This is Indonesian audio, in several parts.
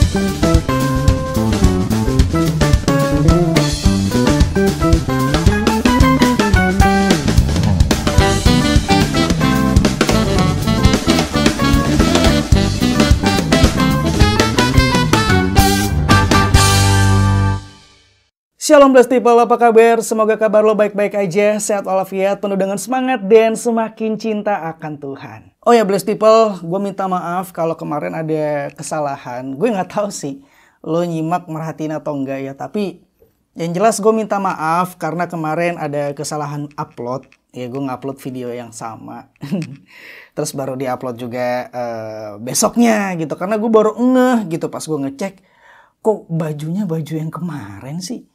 Shalom Blessed People, apa kabar? Semoga kabar lo baik-baik aja, sehat walafiat, penuh dengan semangat, dan semakin cinta akan Tuhan. Oh ya Blessed People, gue minta maaf kalau kemarin ada kesalahan. Gue nggak tahu sih lo nyimak merhatiin atau enggak ya, tapi yang jelas gue minta maaf karena kemarin ada kesalahan upload. Ya gue nge-upload video yang sama. Terus baru di-upload juga besoknya gitu, karena gue baru ngeh gitu pas gue ngecek. Kok bajunya baju yang kemarin sih?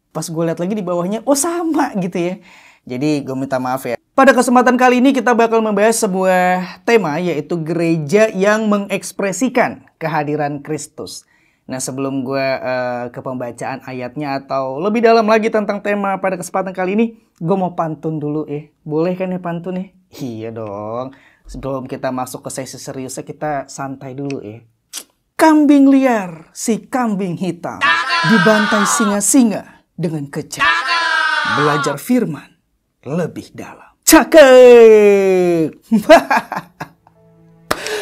Pas gue lihat lagi di bawahnya, oh sama gitu ya. Jadi gue minta maaf ya. Pada kesempatan kali ini kita bakal membahas sebuah tema, yaitu gereja yang mengekspresikan kehadiran Kristus. Nah sebelum gue ke pembacaan ayatnya atau lebih dalam lagi tentang tema pada kesempatan kali ini, gue mau pantun dulu ya. Boleh kan ya pantun ya? Iya dong. Sebelum kita masuk ke sesi seriusnya, kita santai dulu ya. Kambing liar, si kambing hitam, dibantai singa-singa dengan kejam. Belajar firman lebih dalam. Cakep.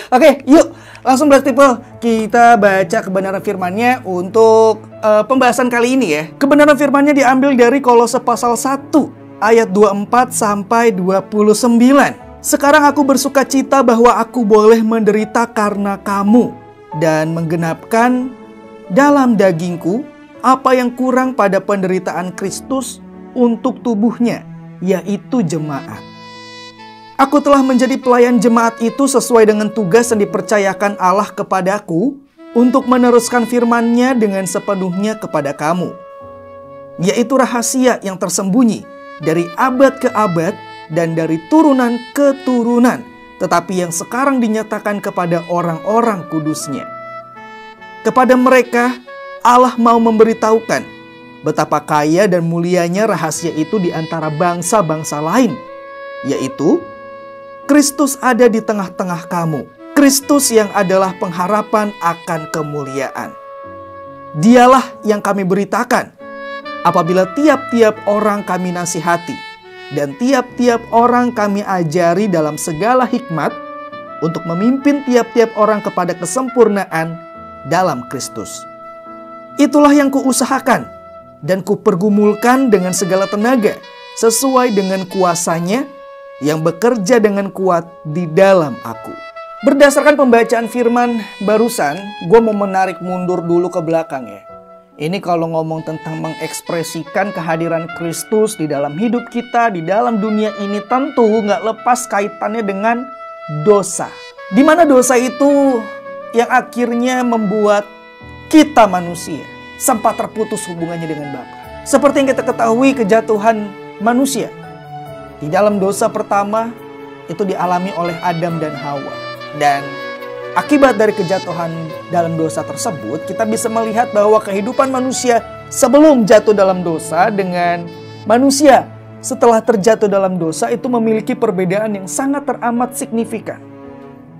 Oke, yuk langsung Blessed People. Kita baca kebenaran firmannya untuk pembahasan kali ini ya. Kebenaran firmannya diambil dari Kolose pasal 1 ayat 24 sampai 29. Sekarang aku bersuka cita bahwa aku boleh menderita karena kamu dan menggenapkan dalam dagingku apa yang kurang pada penderitaan Kristus untuk tubuhnya, yaitu jemaat. Aku telah menjadi pelayan jemaat itu sesuai dengan tugas yang dipercayakan Allah kepadaku untuk meneruskan firman-Nya dengan sepenuhnya kepada kamu, yaitu rahasia yang tersembunyi dari abad ke abad dan dari turunan ke turunan, tetapi yang sekarang dinyatakan kepada orang-orang kudus-Nya. Kepada mereka Allah mau memberitahukan betapa kaya dan mulianya rahasia itu di antara bangsa-bangsa lain, yaitu Kristus ada di tengah-tengah kamu. Kristus yang adalah pengharapan akan kemuliaan. Dialah yang kami beritakan apabila tiap-tiap orang kami nasihati dan tiap-tiap orang kami ajari dalam segala hikmat untuk memimpin tiap-tiap orang kepada kesempurnaan dalam Kristus. Itulah yang kuusahakan dan kupergumulkan dengan segala tenaga sesuai dengan kuasa-Nya yang bekerja dengan kuat di dalam aku. Berdasarkan pembacaan firman barusan, gue mau menarik mundur dulu ke belakang ya. Ini kalau ngomong tentang mengekspresikan kehadiran Kristus di dalam hidup kita, di dalam dunia ini, tentu nggak lepas kaitannya dengan dosa. Di mana dosa itu yang akhirnya membuat kita manusia sempat terputus hubungannya dengan Bapa. Seperti yang kita ketahui, kejatuhan manusia di dalam dosa pertama itu dialami oleh Adam dan Hawa. Dan akibat dari kejatuhan dalam dosa tersebut, kita bisa melihat bahwa kehidupan manusia sebelum jatuh dalam dosa dengan manusia setelah terjatuh dalam dosa itu memiliki perbedaan yang sangat teramat signifikan.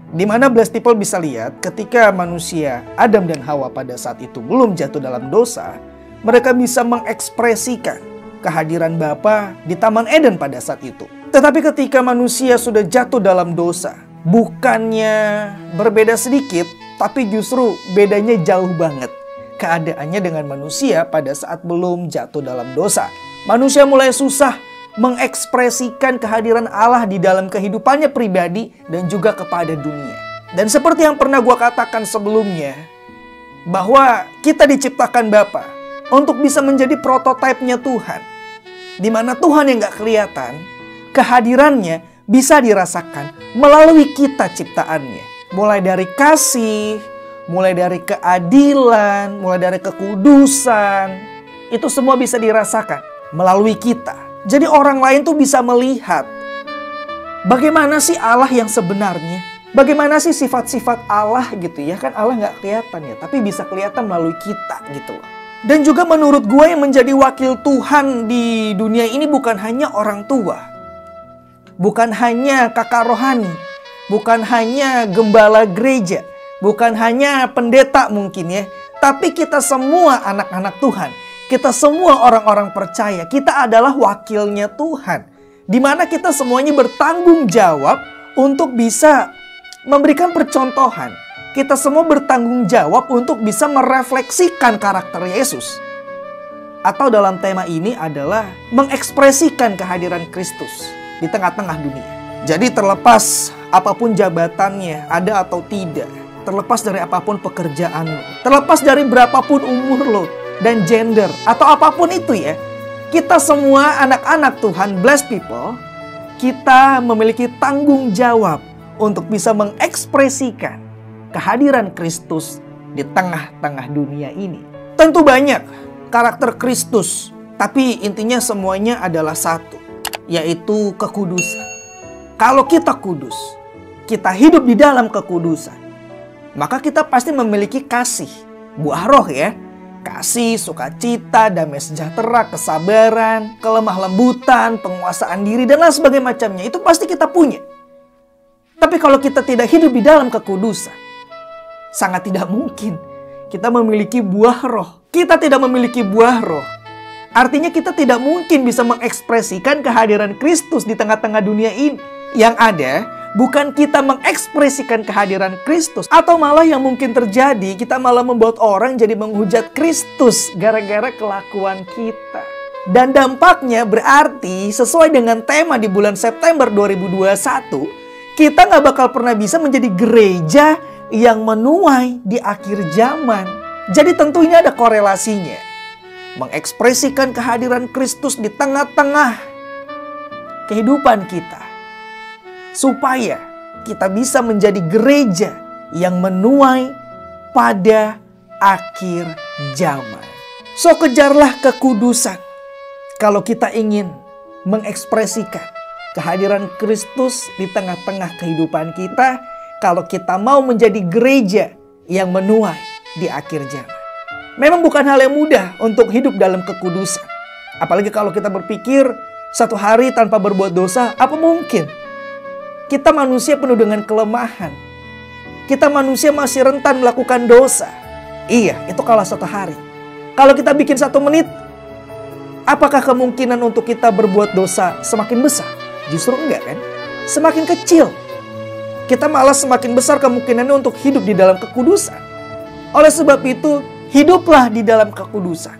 Di mana Blessed People bisa lihat ketika manusia Adam dan Hawa pada saat itu belum jatuh dalam dosa, mereka bisa mengekspresikan kehadiran Bapa di Taman Eden pada saat itu. Tetapi ketika manusia sudah jatuh dalam dosa, bukannya berbeda sedikit, tapi justru bedanya jauh banget keadaannya dengan manusia pada saat belum jatuh dalam dosa. Manusia mulai susah mengekspresikan kehadiran Allah di dalam kehidupannya pribadi dan juga kepada dunia. Dan seperti yang pernah gue katakan sebelumnya, bahwa kita diciptakan Bapa untuk bisa menjadi prototipenya Tuhan, di mana Tuhan yang gak kelihatan, kehadirannya bisa dirasakan melalui kita ciptaannya. Mulai dari kasih, mulai dari keadilan, mulai dari kekudusan, itu semua bisa dirasakan melalui kita. Jadi orang lain tuh bisa melihat bagaimana sih Allah yang sebenarnya. Bagaimana sih sifat-sifat Allah gitu ya. Kan Allah nggak kelihatan ya, tapi bisa kelihatan melalui kita gitu loh. Dan juga menurut gue yang menjadi wakil Tuhan di dunia ini bukan hanya orang tua. Bukan hanya kakak rohani. Bukan hanya gembala gereja. Bukan hanya pendeta mungkin ya. Tapi kita semua anak-anak Tuhan. Kita semua orang-orang percaya. Kita adalah wakilnya Tuhan. Di mana kita semuanya bertanggung jawab untuk bisa memberikan percontohan. Kita semua bertanggung jawab untuk bisa merefleksikan karakter Yesus. Atau dalam tema ini adalah mengekspresikan kehadiran Kristus di tengah-tengah dunia. Jadi terlepas apapun jabatannya, ada atau tidak, terlepas dari apapun pekerjaan lo, terlepas dari berapapun umur lo dan gender atau apapun itu ya, kita semua anak-anak Tuhan, blessed people, kita memiliki tanggung jawab untuk bisa mengekspresikan kehadiran Kristus di tengah-tengah dunia ini. Tentu banyak karakter Kristus, tapi intinya semuanya adalah satu, yaitu kekudusan. Kalau kita kudus, kita hidup di dalam kekudusan, maka kita pasti memiliki kasih, buah roh ya. Kasih, sukacita, damai sejahtera, kesabaran, kelemah lembutan, penguasaan diri, dan lain sebagainya macamnya. Itu pasti kita punya. Tapi kalau kita tidak hidup di dalam kekudusan, sangat tidak mungkin kita memiliki buah roh. Kita tidak memiliki buah roh. Artinya kita tidak mungkin bisa mengekspresikan kehadiran Kristus di tengah-tengah dunia ini. Yang ada, bukan kita mengekspresikan kehadiran Kristus, atau malah yang mungkin terjadi, kita malah membuat orang jadi menghujat Kristus gara-gara kelakuan kita. Dan dampaknya berarti sesuai dengan tema di bulan September 2021, kita nggak bakal pernah bisa menjadi gereja yang menuai di akhir zaman. Jadi tentunya ada korelasinya. Mengekspresikan kehadiran Kristus di tengah-tengah kehidupan kita. Supaya kita bisa menjadi gereja yang menuai pada akhir zaman. So kejarlah kekudusan. Kalau kita ingin mengekspresikan kehadiran Kristus di tengah-tengah kehidupan kita. Kalau kita mau menjadi gereja yang menuai di akhir zaman. Memang bukan hal yang mudah untuk hidup dalam kekudusan. Apalagi kalau kita berpikir satu hari tanpa berbuat dosa, apa mungkin? Kita manusia penuh dengan kelemahan. Kita manusia masih rentan melakukan dosa. Iya, itu kalau satu hari. Kalau kita bikin 1 menit, apakah kemungkinan untuk kita berbuat dosa semakin besar? Justru enggak kan? Semakin kecil. Kita malah semakin besar kemungkinannya untuk hidup di dalam kekudusan. Oleh sebab itu, hiduplah di dalam kekudusan.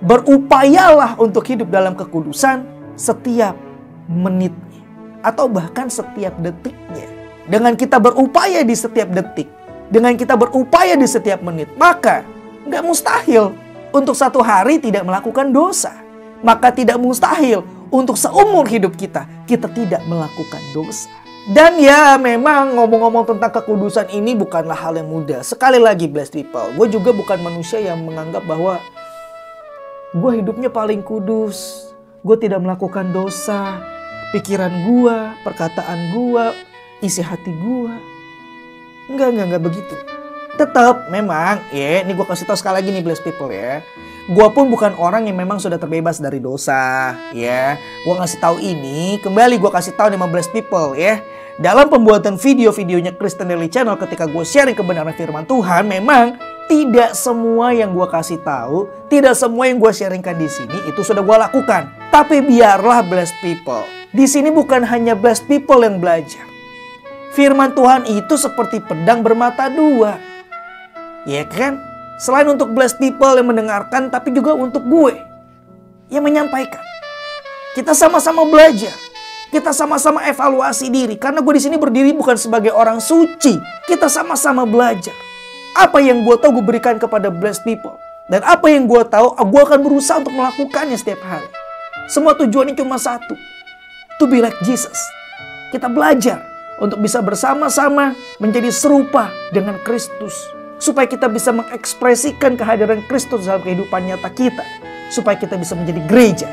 Berupayalah untuk hidup dalam kekudusan setiap menitnya. Atau bahkan setiap detiknya. Dengan kita berupaya di setiap detik, dengan kita berupaya di setiap menit, maka nggak mustahil untuk satu hari tidak melakukan dosa. Maka tidak mustahil untuk seumur hidup kita tidak melakukan dosa. Dan ya memang ngomong-ngomong tentang kekudusan ini bukanlah hal yang mudah. Sekali lagi blessed people, gue juga bukan manusia yang menganggap bahwa gue hidupnya paling kudus, gue tidak melakukan dosa. Pikiran gua, perkataan gua, isi hati gua. Enggak begitu. Tetap memang, ya, ini gua kasih tahu sekali lagi nih blessed people ya. Gua pun bukan orang yang memang sudah terbebas dari dosa, ya. Gua ngasih tahu ini, kembali gua kasih tahu nih sama blessed people ya. Dalam pembuatan video-videonya Kristen Daily Channel ketika gue sharing kebenaran firman Tuhan, memang tidak semua yang gue kasih tahu, tidak semua yang gue sharingkan di sini itu sudah gue lakukan. Tapi biarlah blessed people. Di sini bukan hanya blessed people yang belajar. Firman Tuhan itu seperti pedang bermata dua. Ya kan? Selain untuk blessed people yang mendengarkan, tapi juga untuk gue yang menyampaikan. Kita sama-sama belajar. Kita sama-sama evaluasi diri. Karena gue di sini berdiri bukan sebagai orang suci. Kita sama-sama belajar. Apa yang gue tahu gue berikan kepada blessed people. Dan apa yang gue tahu, gue akan berusaha untuk melakukannya setiap hari. Semua tujuannya cuma satu. To be like Jesus. Kita belajar untuk bisa bersama-sama menjadi serupa dengan Kristus. Supaya kita bisa mengekspresikan kehadiran Kristus dalam kehidupan nyata kita. Supaya kita bisa menjadi gereja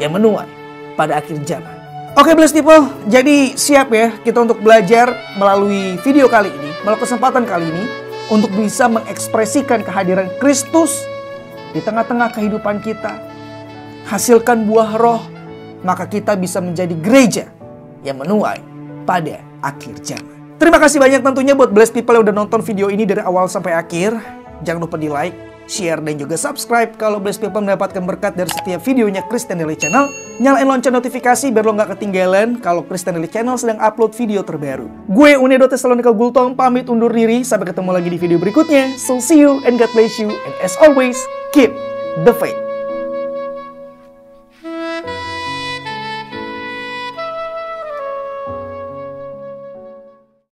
yang menuai pada akhir zaman. Oke blessed people, jadi siap ya kita untuk belajar melalui video kali ini, melalui kesempatan kali ini, untuk bisa mengekspresikan kehadiran Kristus di tengah-tengah kehidupan kita. Hasilkan buah roh, maka kita bisa menjadi gereja yang menuai pada akhir zaman. Terima kasih banyak tentunya buat blessed people yang udah nonton video ini dari awal sampai akhir. Jangan lupa di like, share, dan juga subscribe kalau Blessed People mendapatkan berkat dari setiap videonya Christian Daily Channel. Nyalain lonceng notifikasi biar lo nggak ketinggalan kalau Christian Daily Channel sedang upload video terbaru. Gue Unedo Tesalonika Gultong pamit undur diri, sampai ketemu lagi di video berikutnya. So see you and God bless you, and as always, keep the faith.